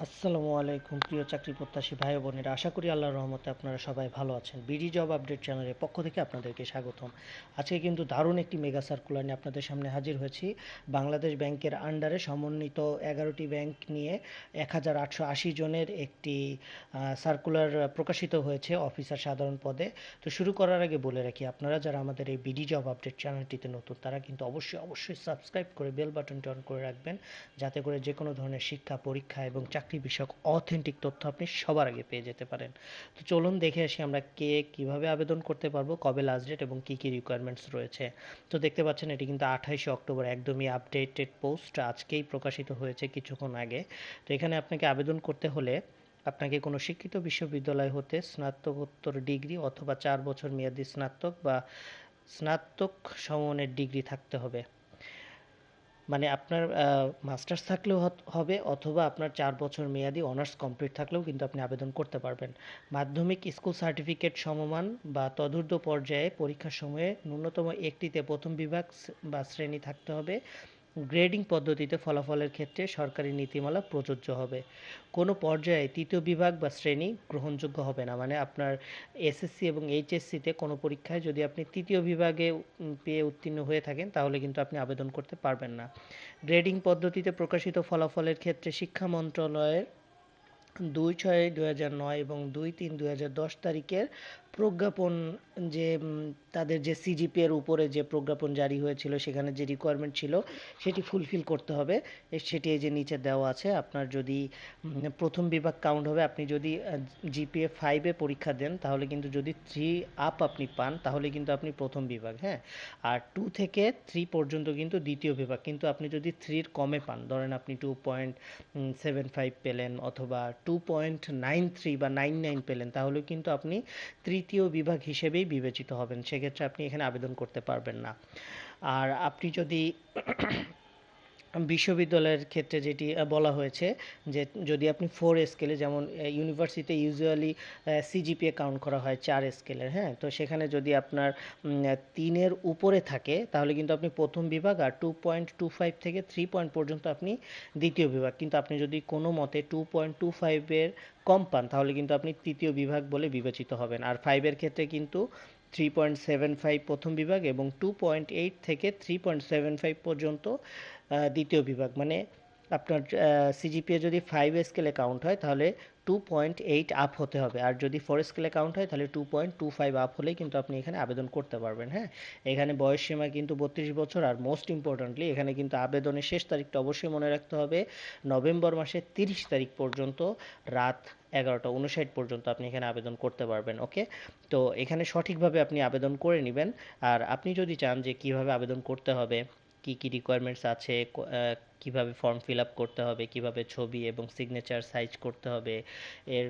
আসসালামু আলাইকুম প্রিয় চাকরি প্রত্যাশী ভাই ও বোনেরা, আশা করি আল্লাহর রহমতে আপনারা সবাই ভালো আছেন। বিডি জব আপডেট চ্যানেলের পক্ষ থেকে আপনাদেরকে স্বাগতম। আজকে কিন্তু দারুণ একটি মেগা সার্কুলার নিয়ে আপনাদের সামনে হাজির হয়েছি। বাংলাদেশ ব্যাংকের আন্ডারে সমন্বিত 11টি ব্যাংক নিয়ে 1880 জনের একটি সার্কুলার প্রকাশিত হয়েছে অফিসার সাধারণ পদে। তো শুরু করার আগে বলে রাখি, আপনারা যারা আমাদের এই বিডি জব আপডেট চ্যানেলটিতে নতুন, তারা কিন্তু অবশ্যই সাবস্ক্রাইব করে বেল বাটনটি অন করে রাখবেন, যাতে করে যে কোনো ধরনের শিক্ষা, পরীক্ষা এবং চাকরি বিষয়ক অথেন্টিক তথ্য আপনি সবার আগে পেয়ে যেতে পারেন। তো চলুন দেখে আসি আমরা কিভাবে আবেদন করতে পারবো, কবে লাস্ট ডেট এবং কী কী রিকোয়ারমেন্টস রয়েছে। তো দেখতে পাচ্ছেন এটি কিন্তু 28শে অক্টোবর, একদমই আপডেটেড পোস্ট, আজকেই প্রকাশিত হয়েছে কিছুক্ষণ আগে। তো এখানে আপনাকে আবেদন করতে হলে আপনাকে কোনো শিক্ষিত বিশ্ববিদ্যালয় হতে স্নাতকোত্তর ডিগ্রি অথবা 4 বছর মেয়াদী স্নাতক বা স্নাতক সমমানের ডিগ্রি থাকতে হবে। মানে আপনার মাস্টার্স থাকলেও হবে, অথবা আপনার 4 বছর মেয়াদি অনার্স কমপ্লিট থাকলেও কিন্তু আপনি আবেদন করতে পারবেন। মাধ্যমিক স্কুল সার্টিফিকেট সমমান বা তদূর্ধ্ব পর্যায়ে পরীক্ষার সময়ে ন্যূনতম একটিতে প্রথম বিভাগ বা শ্রেণী থাকতে হবে। গ্রেডিং পদ্ধতিতে ফলাফলের ক্ষেত্রে সরকারি নীতিমালা প্রযোজ্য হবে। কোনো পর্যায়ে তৃতীয় বিভাগ বা শ্রেণী গ্রহণযোগ্য হবে না। মানে আপনার এসএসসি এবং এইচএসসিতে কোনো পরীক্ষায় যদি আপনি তৃতীয় বিভাগে পেয়ে উত্তীর্ণ হয়ে থাকেন, তাহলে কিন্তু আপনি আবেদন করতে পারবেন না। গ্রেডিং পদ্ধতিতে প্রকাশিত ফলাফলের ক্ষেত্রে শিক্ষা মন্ত্রণালয়ের 2/6/2009 এবং 2/3/2010 তারিখের প্রজ্ঞাপন, যে তাদের যে সিজিপিএর উপরে যে প্রজ্ঞাপন জারি হয়েছিল, সেখানে যে রিকোয়ারমেন্ট ছিল সেটি ফুলফিল করতে হবে। সেটি এই যে নিচে দেওয়া আছে। আপনার যদি প্রথম বিভাগ কাউন্ট হবে, আপনি যদি জিপিএ 5-এ পরীক্ষা দেন, তাহলে কিন্তু যদি 3 আপ আপনি পান, তাহলে কিন্তু আপনি প্রথম বিভাগ, হ্যাঁ। আর 2 থেকে 3 পর্যন্ত কিন্তু দ্বিতীয় বিভাগ। কিন্তু আপনি যদি 3-র কমে পান, ধরেন আপনি 2.75 পেলেন অথবা 2.93 বা 99 পেলেন, তাহলে কিন্তু আপনি তৃতীয় বিভাগ হিসেবেই বিবেচিত হবেন। সেক্ষেত্রে আপনি এখানে আবেদন করতে পারবেন না। আর আপনি যদি বিশ্ববিদ্যালয়ের ক্ষেত্রে যেটি বলা হয়েছে, যে যদি আপনি 4 স্কেলে, যেমন ইউনিভার্সিটিতে ইউজুয়ালি সিজিপিএ কাউন্ট করা হয় 4 স্কেলের, হ্যাঁ। তো সেখানে যদি আপনার 3-এর উপরে থাকে, তাহলে কিন্তু আপনি প্রথম বিভাগ, আর 2.25 থেকে 3 পয়েন্ট পর্যন্ত আপনি দ্বিতীয় বিভাগ। কিন্তু আপনি যদি কোনো মতে 2.25-এর কম পান, তাহলে কিন্তু আপনি তৃতীয় বিভাগ বলে বিবেচিত হবেন। আর 5-এর ক্ষেত্রে কিন্তু 3.75 প্রথম বিভাগ এবং 2.8 থেকে 3.75 পর্যন্ত দ্বিতীয় বিভাগ। মানে আপনার সিজিপিএ যদি 5 স্কেলে কাউন্ট হয়, তাহলে 2.8 আপ হতে হবে। আর যদি 4 স্কেলে কাউন্ট হয়, তাহলে 2.25 আপ হলেই কিন্তু আপনি এখানে আবেদন করতে পারবেন, হ্যাঁ। এখানে বয়স সীমা কিন্তু 32 বছর। আর মোস্ট ইম্পর্টেন্টলি এখানে কিন্তু আবেদনের শেষ তারিখটা অবশ্যই মনে রাখতে হবে, নভেম্বর মাসের 30 তারিখ পর্যন্ত রাত 11টা 59 পর্যন্ত আপনি এখানে আবেদন করতে পারবেন। ওকে, তো এখানে সঠিকভাবে আপনি আবেদন করে নেবেন। আর আপনি যদি চান যে কিভাবে আবেদন করতে হবে, কি কি রিকোয়ারমেন্টস আছে, কিভাবে ফর্ম ফিল আপ করতে হবে, কিভাবে ছবি এবং সিগনেচার সাইজ করতে হবে, এর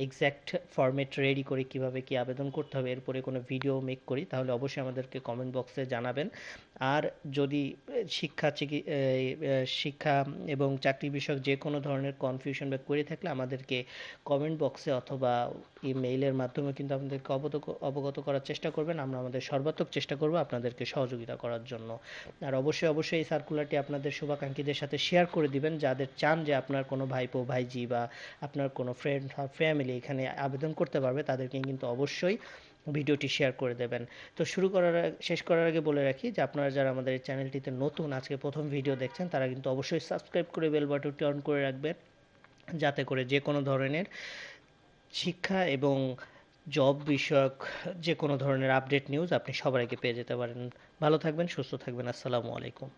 এক্স্যাক্ট ফরম্যাট রেডি করে কিভাবে কি আবেদন করতে হবে, এরপরে কোনো ভিডিও মেক করি, তাহলে অবশ্যই আমাদেরকে কমেন্ট বক্সে জানাবেন। আর যদি শিক্ষা এবং চাকরি বিষয়ক যে কোনো ধরনের কনফিউশন বা কোয়েরি থাকলে আমাদেরকে কমেন্ট বক্সে অথবা ইমেইলের মাধ্যমে কিন্তু আপনাদেরকে অবগত করার চেষ্টা করবেন। আমরা আমাদের সর্বাত্মক চেষ্টা করব আপনাদেরকে সহযোগিতা করার জন্য। আর অবশ্যই এই সার্কুলারটি আপনাদের শুভাকাঙ্ক্ষীদের সাথে শেয়ার করে দিবেন, যাদের চান যে আপনার কোনো ভাইপো ভাইজি বা আপনার কোনো ফ্রেন্ড বা ফ্যামিলি এখানে আবেদন করতে পারবে, তাদেরকে কিন্তু অবশ্যই ভিডিওটি শেয়ার করে দেবেন। তো শেষ করার আগে বলে রাখি যে আপনারা যারা আমাদের এই চ্যানেলটিতে নতুন, আজকে প্রথম ভিডিও দেখছেন, তারা কিন্তু অবশ্যই সাবস্ক্রাইব করে বেল বাটনটি অন করে রাখবেন, যাতে করে যে কোনো ধরনের শিক্ষা এবং জব বিষয়ক যে কোনো ধরনের আপডেট নিউজ আপনি সবার আগে পেয়ে যেতে পারেন। ভালো থাকবেন, সুস্থ থাকবেন। আসসালামু আলাইকুম।